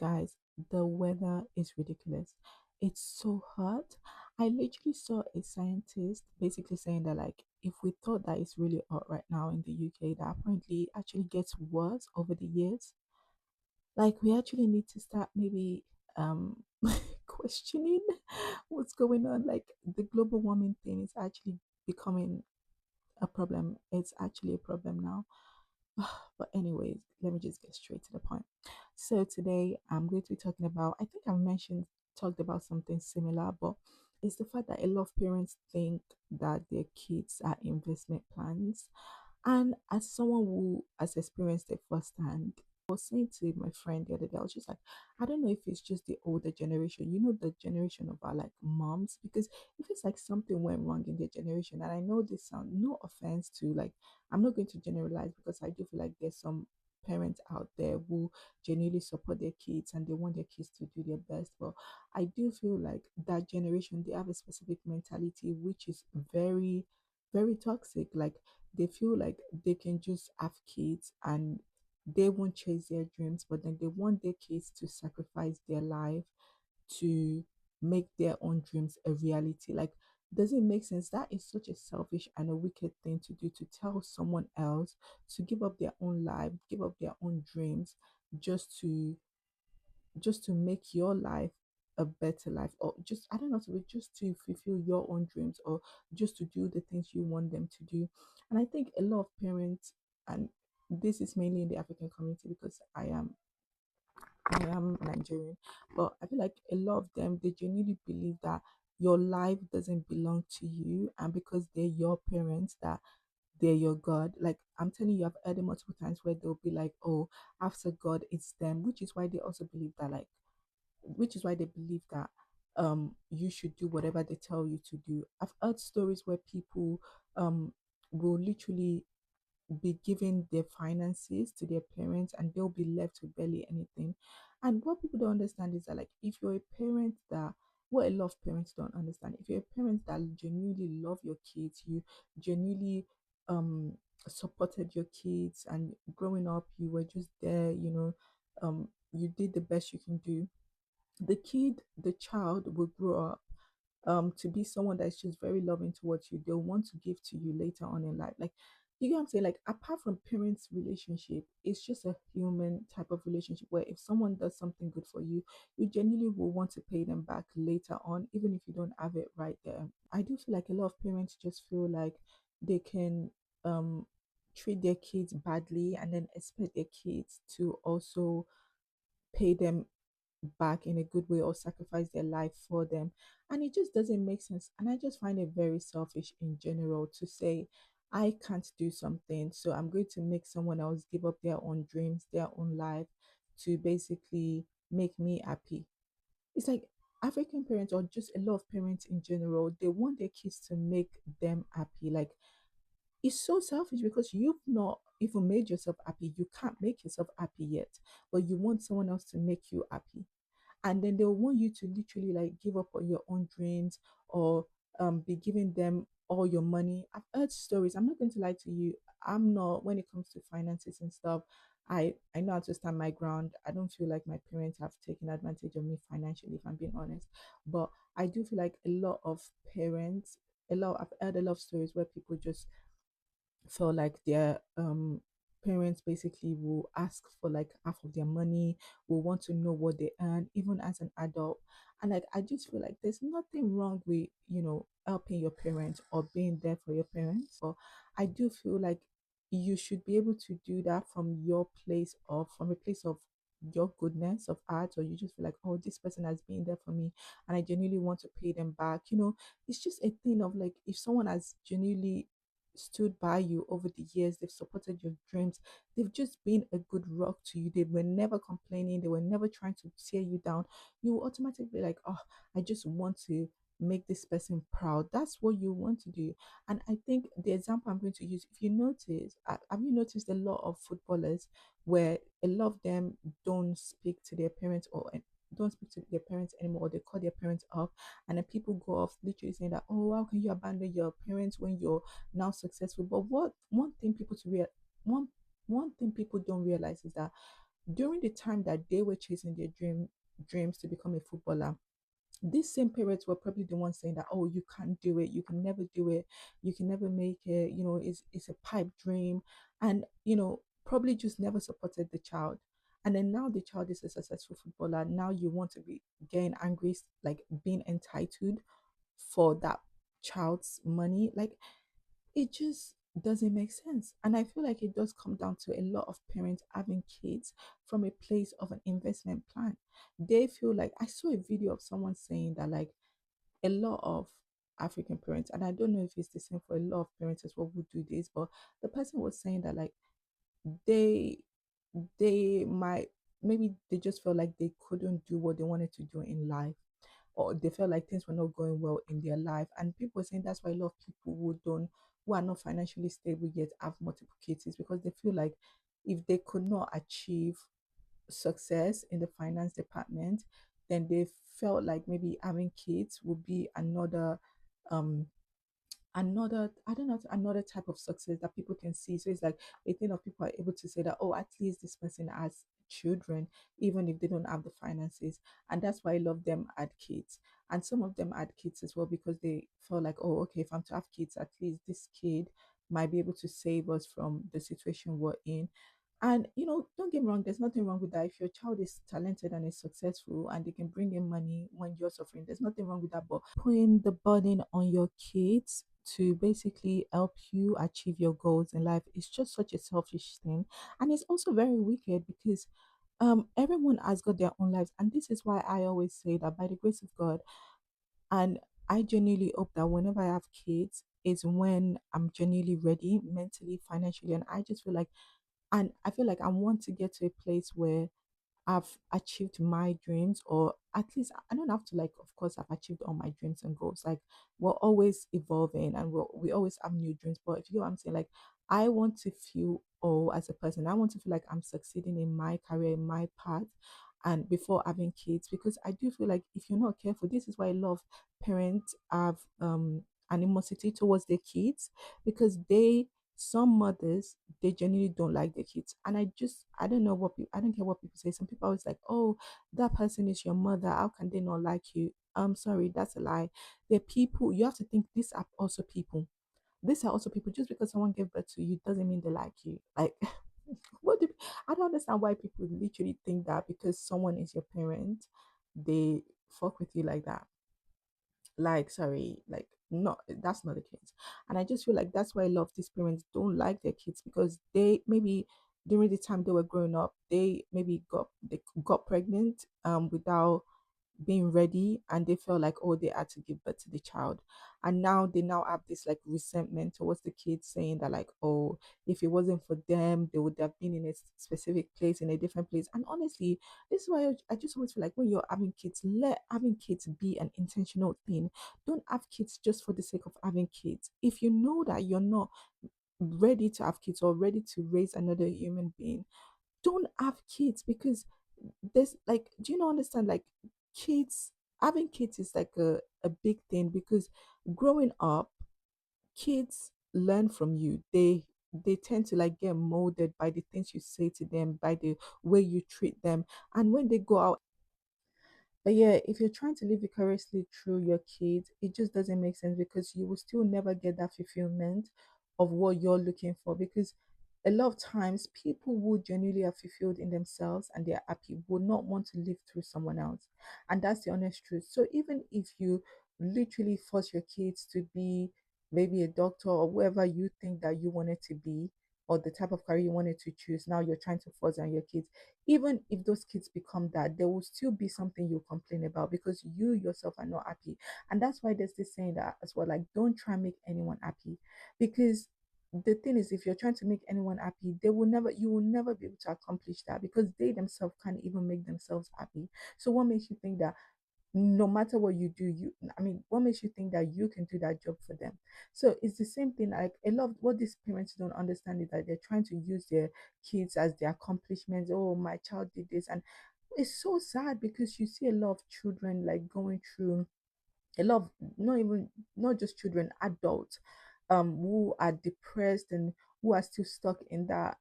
Guys, the weather is ridiculous. It's so hot. I literally saw a scientist basically saying that, like, if we thought that it's really hot right now in the UK, that apparently actually gets worse over the years. Like, we actually need to start maybe questioning what's going on. Like, the global warming thing is actually becoming a problem. It's actually a problem now. But anyways, let me just get straight to the point. So today I'm going to be talking about, I think I mentioned talked about something similar, but it's the fact that a lot of parents think that their kids are investment plans. And as someone who has experienced it firsthand, I was saying to my friend the other day, I was just like, I don't know if it's just the older generation, the generation of our like moms, because it feels like something went wrong in their generation. And I know this sound no offense to like, I'm not going to generalize because I do feel like there's some parents out there who genuinely support their kids and they want their kids to do their best. But I do feel like that generation, they have a specific mentality which is very, very toxic. Like, they feel like they can just have kids and they won't chase their dreams, but then they want their kids to sacrifice their life to make their own dreams a reality. Like, does it make sense? That is such a selfish and a wicked thing to do, to tell someone else to give up their own life, give up their own dreams just to make your life a better life, or just, I don't know, to be just to fulfill your own dreams, or just to do the things you want them to do. And I think a lot of parents, and this is mainly in the African community because I am Nigerian, but I feel like a lot of them, they genuinely believe that your life doesn't belong to you, and because they're your parents, that they're your God. Like, I'm telling you, I've heard it multiple times where they'll be like, oh, after God, it's them, which is why they also believe that, like, which is why they believe that you should do whatever they tell you to do. I've heard stories where people will literally be giving their finances to their parents and they'll be left with barely anything. And what people don't understand is that, like, if you're a parent that, what a lot of parents don't understand, if you're a parent that genuinely love your kids, you genuinely um supported your kids, and growing up you were just there, you did the best you can do, the child will grow up to be someone that's just very loving towards you. They'll want to give to you later on in life. Like, you get what I'm saying? Like, apart from parents' relationship, it's just a human type of relationship where if someone does something good for you, you genuinely will want to pay them back later on, even if you don't have it right there. I do feel like a lot of parents just feel like they can treat their kids badly and then expect their kids to also pay them back in a good way or sacrifice their life for them. And it just doesn't make sense. And I just find it very selfish in general to say, I can't do something, so I'm going to make someone else give up their own dreams, their own life to basically make me happy. It's like African parents, or just a lot of parents in general, they want their kids to make them happy. Like, it's so selfish because you've not even made yourself happy. You can't make yourself happy yet, but you want someone else to make you happy, and then they'll want you to literally like give up on your own dreams, or be giving them all your money. I've heard stories. I'm not going to lie to you. I'm not, when it comes to finances and stuff, I know how to stand my ground. I don't feel like my parents have taken advantage of me financially, if I'm being honest. But I do feel like a lot of parents, I've heard a lot of stories where people just felt like their parents basically will ask for like half of their money, will want to know what they earn even as an adult. And like, I just feel like there's nothing wrong with, helping your parents or being there for your parents, but I do feel like you should be able to do that from a place of your goodness of art, or you just feel like, oh, this person has been there for me and I genuinely want to pay them back. It's just a thing of like, if someone has genuinely stood by you over the years, they've supported your dreams, they've just been a good rock to you, they were never complaining, they were never trying to tear you down, you will automatically be like, oh, I just want to make this person proud. That's what you want to do. And I think the example I'm going to use, if you notice, have you noticed a lot of footballers where a lot of them don't speak to their parents, or don't speak to their parents anymore, or they call their parents off, and then people go off literally saying that, oh, how can you abandon your parents when you're now successful? But what one thing people don't realize is that during the time that they were chasing their dreams to become a footballer, these same parents were probably the ones saying that, oh, you can't do it, you can never do it, you can never make it, it's a pipe dream. And probably just never supported the child. And then now the child is a successful footballer. Now you want to be getting angry, like being entitled for that child's money. Like, it just doesn't make sense. And I feel like it does come down to a lot of parents having kids from a place of an investment plan. They feel like, I saw a video of someone saying that, like, a lot of African parents, and I don't know if it's the same for a lot of parents as well who do this, but the person was saying that, like, they they might, maybe they just felt like they couldn't do what they wanted to do in life, or they felt like things were not going well in their life. And people are saying that's why a lot of people who are not financially stable yet have multiple kids, is because they feel like if they could not achieve success in the finance department, then they felt like maybe having kids would be um I don't know, another type of success that people can see. So it's like a thing of people are able to say that, oh, at least this person has children, even if they don't have the finances. And that's why a lot of them had kids. And some of them had kids as well because they felt like, oh, okay, if I'm to have kids, at least this kid might be able to save us from the situation we're in. And don't get me wrong, there's nothing wrong with that. If your child is talented and is successful and they can bring in money when you're suffering, there's nothing wrong with that. But putting the burden on your kids to basically help you achieve your goals in life is just such a selfish thing. And it's also very wicked because everyone has got their own lives. And this is why I always say that by the grace of God, and I genuinely hope that whenever I have kids is when I'm genuinely ready mentally, financially, and I feel like I want to get to a place where I've achieved my dreams, or at least I don't have to, like, of course, I've achieved all my dreams and goals. Like, we're always evolving and we always have new dreams. But if you know what I'm saying, like, I want to feel, oh, as a person, I want to feel like I'm succeeding in my career, in my path, and before having kids, because I do feel like if you're not careful, this is why a lot of parents have animosity towards their kids, because some mothers, they genuinely don't like their kids. And I don't know what people, I don't care what people say. Some people always like, oh, that person is your mother, how can they not like you? I'm sorry, that's a lie. They're people. You have to think these are also people. These are also people. Just because someone gave birth to you doesn't mean they like you. Like, what do, I don't understand why people literally think that because someone is your parent, they fuck with you like that. Like, sorry, like, not, that's not the case. And I just feel like that's why a lot of these parents don't like their kids, because they maybe during the time they were growing up, they got pregnant without being ready, and they felt like, oh, they had to give birth to the child. And now they now have this like resentment towards the kids, saying that, like, oh, if it wasn't for them, they would have been in a specific place, in a different place. And honestly, this is why I just always feel like when you're having kids, let having kids be an intentional thing. Don't have kids just for the sake of having kids. If you know that you're not ready to have kids or ready to raise another human being, don't have kids. Because there's like, do you not understand, like, kids having kids is like a big thing, because growing up, kids learn from you. They tend to like get molded by the things you say to them, by the way you treat them. And when they go out, but yeah, if you're trying to live vicariously through your kids, it just doesn't make sense, because you will still never get that fulfillment of what you're looking for. Because a lot of times, people who genuinely are fulfilled in themselves and they're happy will not want to live through someone else. And that's the honest truth. So even if you literally force your kids to be maybe a doctor or whoever you think that you wanted to be, or the type of career you wanted to choose, now you're trying to force on your kids. Even if those kids become that, there will still be something you complain about, because you yourself are not happy. And that's why there's this saying that as well, like, don't try and make anyone happy. Because the thing is, if you're trying to make anyone happy, you will never be able to accomplish that, because they themselves can't even make themselves happy. So what makes you think that no matter what you do, what makes you think that you can do that job for them? So it's the same thing. Like, a lot of what these parents don't understand is that they're trying to use their kids as their accomplishments. Oh, my child did this. And it's so sad, because you see a lot of children like going through a lot of, not just children, adults, who are depressed and who are still stuck in that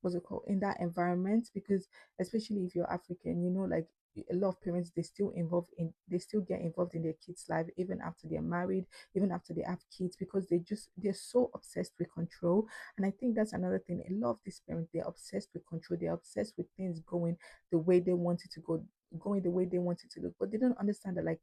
what's it called, in that environment, because especially if you're African, like a lot of parents, they still get involved in their kids' life even after they're married, even after they have kids, because they're so obsessed with control. And I think that's another thing. A lot of these parents, they're obsessed with control, they're obsessed with things the way they want it to go, going the way they want it to look, but they don't understand that, like,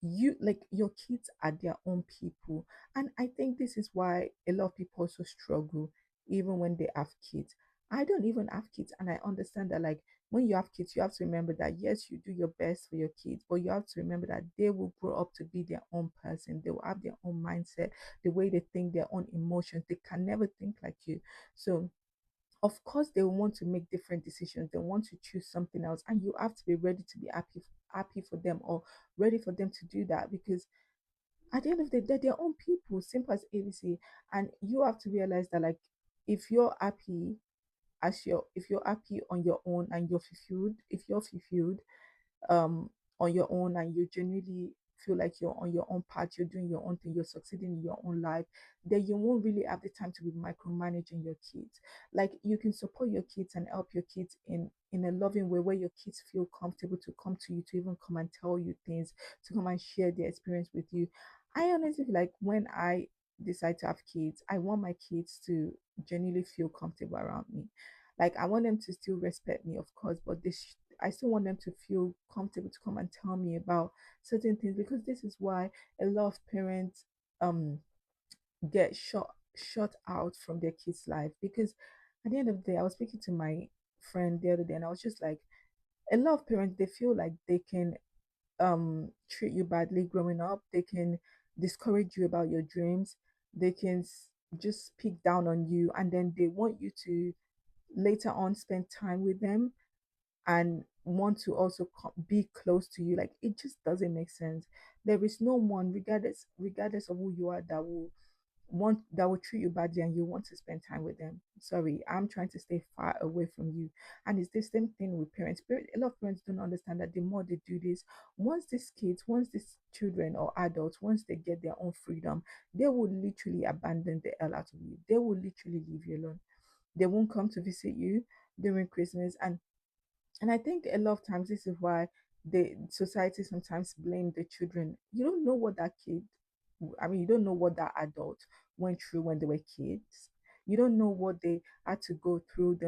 your kids are their own people. And I think this is why a lot of people also struggle even when they have kids. I don't even have kids, and I understand that, like, when you have kids, you have to remember that yes, you do your best for your kids, but you have to remember that they will grow up to be their own person. They will have their own mindset, the way they think, their own emotions. They can never think like you. So of course they will want to make different decisions, they want to choose something else, and you have to be ready to be happy for them, or ready for them to do that, because at the end of the day, they're their own people, simple as ABC. And you have to realize that, like, if you're happy if you're happy on your own and you're fulfilled, if you're fulfilled um on your own, and you genuinely feel like you're on your own path, you're doing your own thing, you're succeeding in your own life, then you won't really have the time to be micromanaging your kids. Like, you can support your kids and help your kids in a loving way, where your kids feel comfortable to come to you, to even come and tell you things, to come and share their experience with you. I honestly feel like when I decide to have kids, I want my kids to genuinely feel comfortable around me. Like, I want them to still respect me, of course, but I still want them to feel comfortable to come and tell me about certain things, because this is why a lot of parents um get shut out from their kids' life. Because at the end of the day, I was speaking to my friend the other day, and I was just like, a lot of parents, they feel like they can treat you badly growing up. They can discourage you about your dreams. They can just speak down on you, and then they want you to later on spend time with them and want to also be close to you. Like, it just doesn't make sense. There is no one, regardless of who you are, that will treat you badly and you want to spend time with them. Sorry, I'm trying to stay far away from you. And it's the same thing with parents. A lot of parents don't understand that the more they do this, once these children or adults, once they get their own freedom, they will literally abandon the hell out of you. They will literally leave you alone. They won't come to visit you during Christmas. And I think a lot of times this is why the society sometimes blame the children. You don't know what that kid, I mean, you don't know what that adult went through when they were kids. You don't know what they had to go through,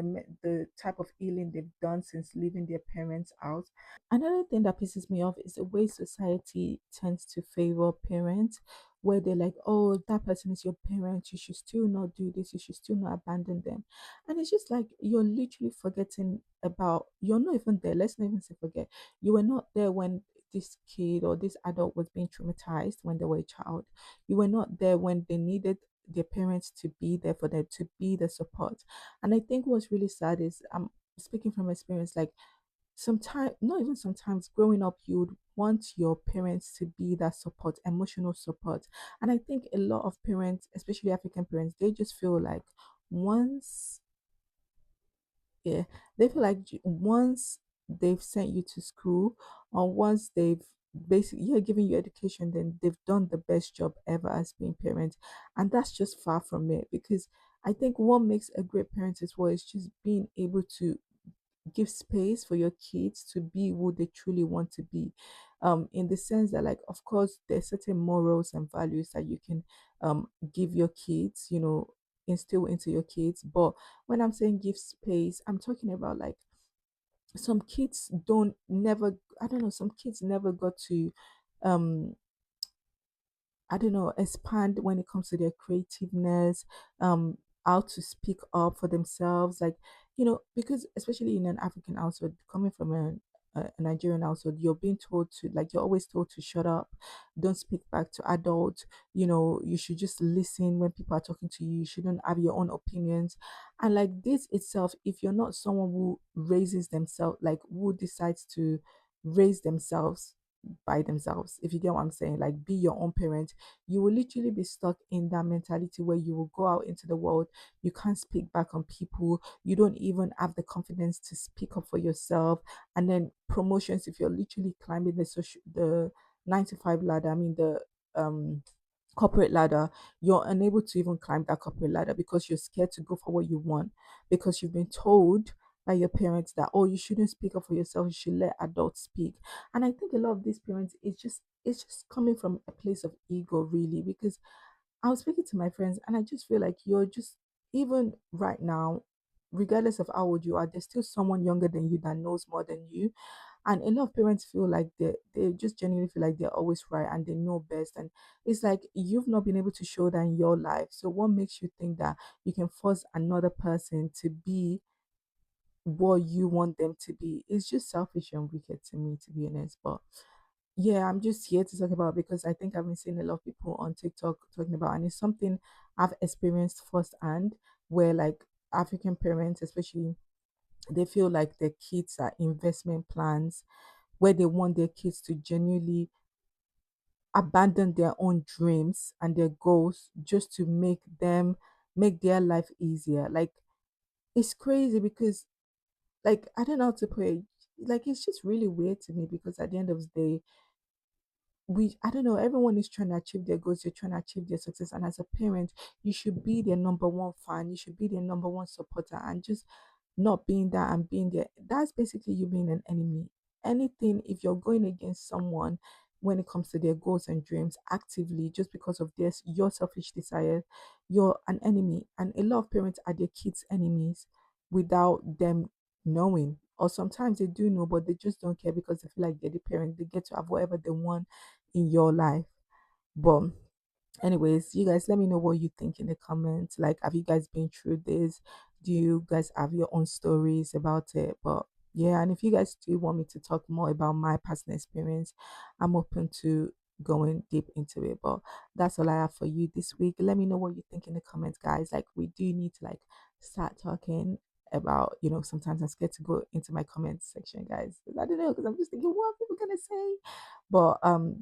the type of healing they've done since leaving their parents out. Another thing that pisses me off is the way society tends to favor parents, where they're like, oh, that person is your parent, you should still not do this, you should still not abandon them. And it's just like, you're literally forgetting about, you're not even there. Let's not even say forget. You were not there when this kid or this adult was being traumatized when they were a child. You were not there when they needed their parents to be there for them, to be the support. And I think what's really sad is, I'm speaking from experience, like, sometimes, not even sometimes, growing up, you would want your parents to be that support, emotional support. And I think a lot of parents, especially African parents, they just feel like once, yeah, they feel like once they've sent you to school, or once they've basically, yeah, giving you education, then they've done the best job ever as being parents. And that's just far from it, because I think what makes a great parent as well is just being able to give space for your kids to be who they truly want to be, in the sense that, like, of course there's certain morals and values that you can give your kids, instill into your kids. But when I'm saying give space, I'm talking about, like, some kids don't never I don't know, some kids never got to um I don't know, expand when it comes to their creativeness, how to speak up for themselves. Like, because especially in an African household, coming from a Nigerian household, you're being told to, like, you're always told to shut up, don't speak back to adults, you should just listen when people are talking to you, you shouldn't have your own opinions. And like this itself, if you're not someone who raises themselves, like who decides to raise themselves by themselves, if you get what I'm saying, like be your own parent, you will literally be stuck in that mentality where you will go out into the world, you can't speak back on people, you don't even have the confidence to speak up for yourself. And then promotions, if you're literally climbing the 9 to 5 ladder, I mean the um corporate ladder, you're unable to even climb that corporate ladder because you're scared to go for what you want, because you've been told by your parents that, oh, you shouldn't speak up for yourself, you should let adults speak. And I think a lot of these parents, it's just coming from a place of ego, really, because I was speaking to my friends and I just feel like you're just, even right now, regardless of how old you are, there's still someone younger than you that knows more than you. And a lot of parents feel like they just genuinely feel like they're always right and they know best. And it's like you've not been able to show that in your life. So what makes you think that you can force another person to be what you want them to be? It's just selfish and wicked to me, to be honest. But yeah, I'm just here to talk about, because I think I've been seeing a lot of people on TikTok talking about, and it's something I've experienced firsthand, where like African parents, especially, they feel like their kids are investment plans, where they want their kids to genuinely abandon their own dreams and their goals just to make their life easier. Like, it's crazy because, like, I don't know how to put it. Like, it's just really weird to me, because at the end of the day, we I don't know, everyone is trying to achieve their goals, they're trying to achieve their success, and as a parent, you should be their number one fan, you should be their number one supporter, and just not being that and being there, that's basically you being an enemy. Anything, if you're going against someone when it comes to their goals and dreams actively, just because of this your selfish desire, you're an enemy. And a lot of parents are their kids enemies without them knowing, or sometimes they do know but they just don't care because they feel like they're the parent, they get to have whatever they want in your life. But anyways, you guys, let me know what you think in the comments. Like, have you guys been through this? Do you guys have your own stories about it? But yeah, and if you guys do want me to talk more about my personal experience, I'm open to going deep into it. But that's all I have for you this week. Let me know what you think in the comments, guys. Like, we do need to like start talking about, sometimes I'm scared to go into my comments section, guys. 'Cause I don't know, because I'm just thinking, what are people gonna say? But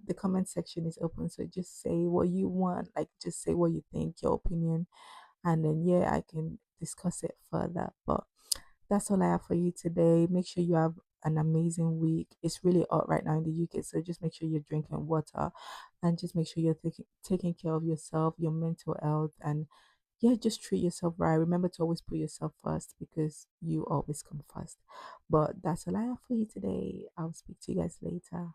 the comment section is open, so just say what you want, like just say what you think, your opinion, and then yeah, I can discuss it further. But that's all I have for you today. Make sure you have an amazing week. It's really hot right now in the UK, so just make sure you're drinking water, and just make sure you're taking care of yourself, your mental health, and yeah, just treat yourself right. Remember to always put yourself first, because you always come first. But that's all I have for you today. I'll speak to you guys later.